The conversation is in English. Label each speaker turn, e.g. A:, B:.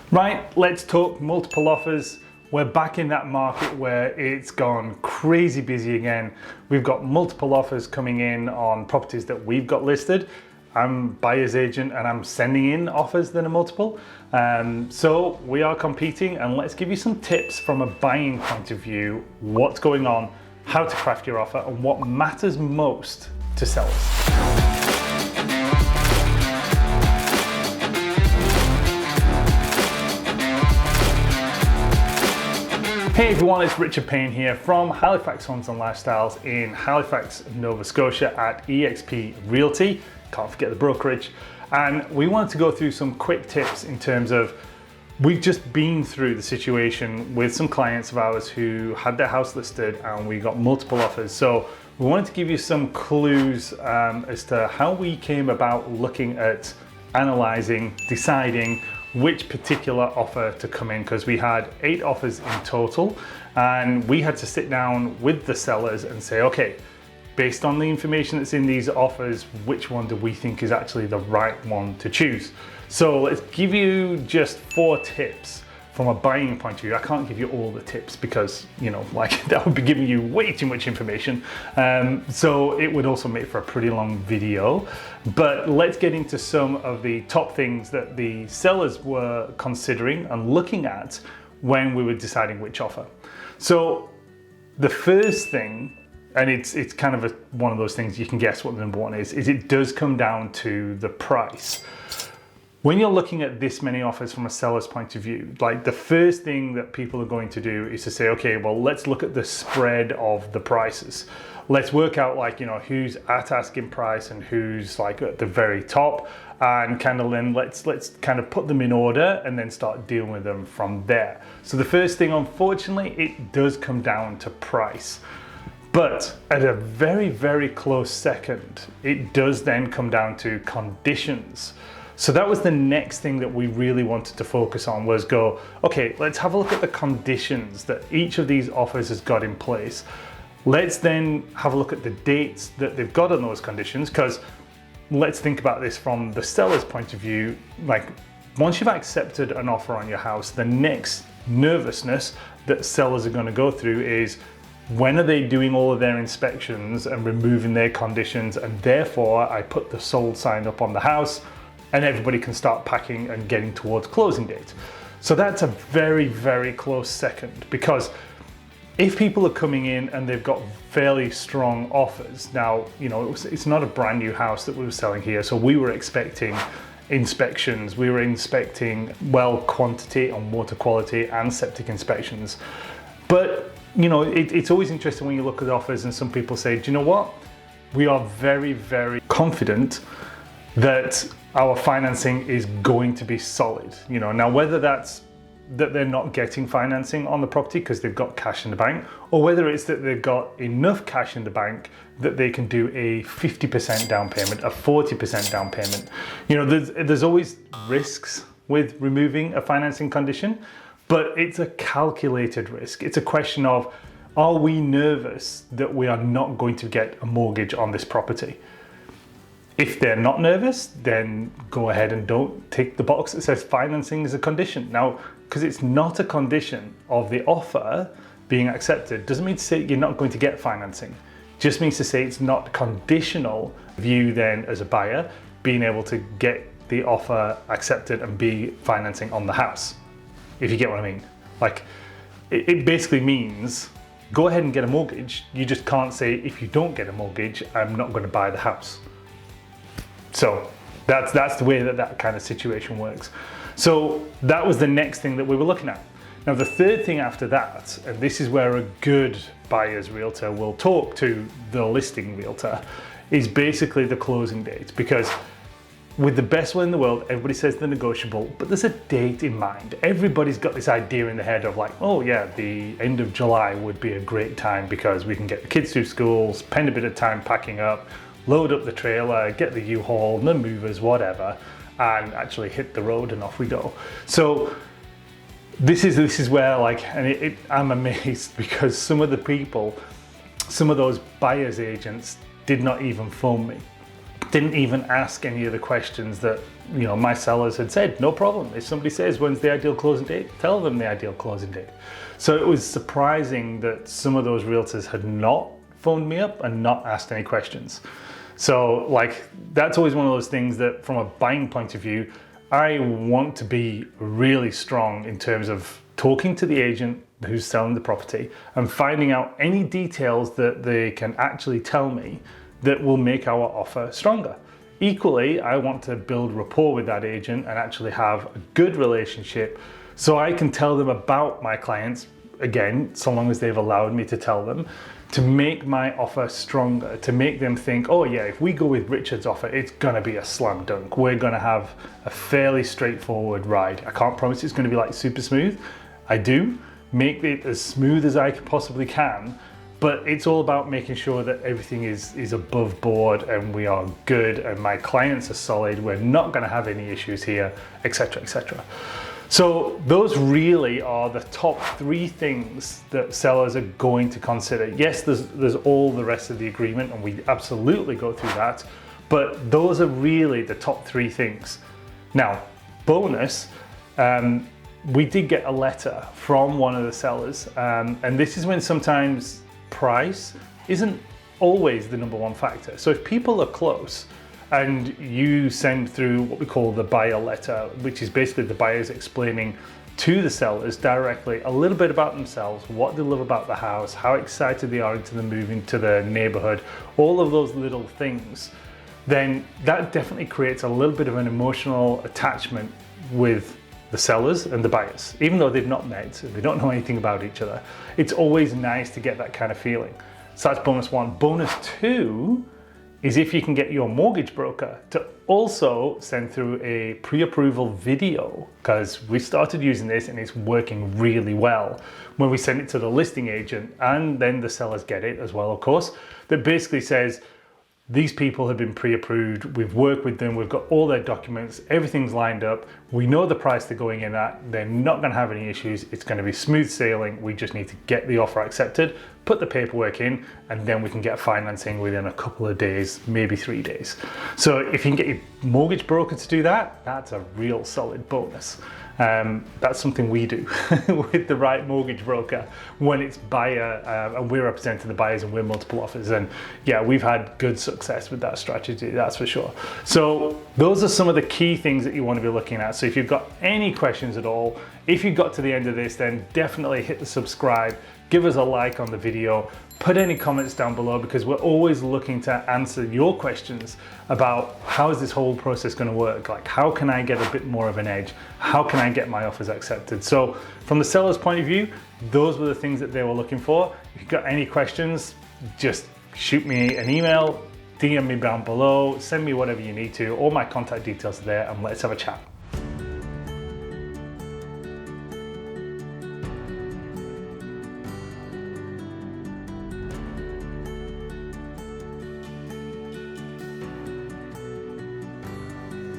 A: Right, let's talk multiple offers. We're back in that market where it's gone crazy busy again. We've got multiple offers coming in on properties that we've got listed. I'm buyer's agent and I'm sending in offers that are multiple. So we are competing, and let's give you some tips from a buying point of view, what's going on, how to craft your offer, and what matters most to sellers. Hey everyone, it's Richard Payne here from Halifax Homes and Lifestyles in Halifax, Nova Scotia at eXp Realty. Can't forget the brokerage. And we wanted to go through some quick tips in terms of, we've just been through the situation with some clients of ours who had their house listed and we got multiple offers. So we wanted to give you some clues as to how we came about looking at analyzing, deciding which particular offer to come in, because we had 8 offers in total and we had to sit down with the sellers and say, okay, based on the information that's in these offers, which one do we think is actually the right one to choose? So let's give you just 4 tips from a buying point of view. I can't give you all the tips because, you know, like that would be giving you way too much information. So it would also make for a pretty long video. But let's get into some of the top things that the sellers were considering and looking at when we were deciding which offer. So the first thing, and it's kind of one of those things you can guess what the number one is it does come down to the price. When you're looking at this many offers from a seller's point of view, like the first thing that people are going to do is to say, okay, well, let's look at the spread of the prices. Let's work out, like, you know, who's at asking price and who's like at the very top, and kind of then let's kind of put them in order and then start dealing with them from there. So the first thing, unfortunately, it does come down to price. But at a very, very close second, it does then come down to conditions. So that was the next thing that we really wanted to focus on, was go, okay, let's have a look at the conditions that each of these offers has got in place. Let's then have a look at the dates that they've got on those conditions, because let's think about this from the seller's point of view. Like, once you've accepted an offer on your house, the next nervousness that sellers are going to go through is, when are they doing all of their inspections and removing their conditions, and therefore I put the sold sign up on the house and everybody can start packing and getting towards closing date. So that's a very, very close second, because if people are coming in and they've got fairly strong offers, now, you know, it's not a brand new house that we were selling here, so we were expecting inspections, we were inspecting well quantity on water quality and septic inspections. But, you know, it's always interesting when you look at offers and some people say, do you know what? We are very, very confident that our financing is going to be solid. You know, now whether that's that they're not getting financing on the property because they've got cash in the bank, or whether it's that they've got enough cash in the bank that they can do a 50% down payment, a 40% down payment. You know, there's always risks with removing a financing condition, but it's a calculated risk. It's a question of, are we nervous that we are not going to get a mortgage on this property? If they're not nervous, then go ahead and don't tick the box that says financing is a condition. Now, because it's not a condition of the offer being accepted, doesn't mean to say you're not going to get financing. Just means to say it's not conditional of you then as a buyer being able to get the offer accepted and be financing on the house, if you get what I mean. Like, it basically means go ahead and get a mortgage. You just can't say, if you don't get a mortgage, I'm not going to buy the house. So that's the way that kind of situation works. So that was the next thing that we were looking at. Now the third thing after that, and this is where a good buyer's realtor will talk to the listing realtor, is basically the closing date. Because with the best will in the world, everybody says they're negotiable, but there's a date in mind. Everybody's got this idea in their head of like, oh yeah, the end of July would be a great time because we can get the kids through school, spend a bit of time packing up, load up the trailer, get the U-Haul, the movers, whatever, and actually hit the road and off we go. So this is where, like, and I'm amazed because some of the people, some of those buyer's agents did not even phone me. Didn't even ask any of the questions that my sellers had said. No problem. If somebody says when's the ideal closing date, tell them the ideal closing date. So it was surprising that some of those realtors had not phoned me up and not asked any questions. So like, that's always one of those things that from a buying point of view, I want to be really strong in terms of talking to the agent who's selling the property and finding out any details that they can actually tell me that will make our offer stronger. Equally, I want to build rapport with that agent and actually have a good relationship so I can tell them about my clients, again, so long as they've allowed me to tell them, to make my offer stronger, to make them think, oh yeah, if we go with Richard's offer, it's gonna be a slam dunk. We're gonna have a fairly straightforward ride. I can't promise it's gonna be like super smooth. I do make it as smooth as I possibly can, but it's all about making sure that everything is above board and we are good and my clients are solid. We're not gonna have any issues here, etc., etc. So those really are the top 3 things that sellers are going to consider. Yes, there's all the rest of the agreement and we absolutely go through that, but those are really the top 3 things. Now, bonus, we did get a letter from one of the sellers, and this is when sometimes price isn't always the number 1 factor. So if people are close and you send through what we call the buyer letter, which is basically the buyers explaining to the sellers directly a little bit about themselves, what they love about the house, how excited they are into the move into the neighborhood, all of those little things, then that definitely creates a little bit of an emotional attachment with the sellers and the buyers. Even though they've not met, they don't know anything about each other, it's always nice to get that kind of feeling. So that's bonus 1. Bonus 2 is if you can get your mortgage broker to also send through a pre-approval video, because we started using this and it's working really well. When we send it to the listing agent and then the sellers get it as well, of course, that basically says, these people have been pre-approved, we've worked with them, we've got all their documents, everything's lined up, we know the price they're going in at, they're not gonna have any issues, it's gonna be smooth sailing, we just need to get the offer accepted, put the paperwork in, and then we can get financing within a couple of days, maybe 3 days. So if you can get your mortgage broker to do that, that's a real solid bonus. That's something we do with the right mortgage broker when it's buyer and we're representing the buyers and we're multiple offers, and yeah, we've had good success with that strategy, that's for sure. So those are some of the key things that you want to be looking at. So if you've got any questions at all, if you got to the end of this, then definitely hit the subscribe, give us a like on the video, put any comments down below, because we're always looking to answer your questions about how is this whole process going to work? Like, how can I get a bit more of an edge? How can I get my offers accepted? So from the seller's point of view, those were the things that they were looking for. If you've got any questions, just shoot me an email, DM me down below, send me whatever you need to. All my contact details are there, and let's have a chat.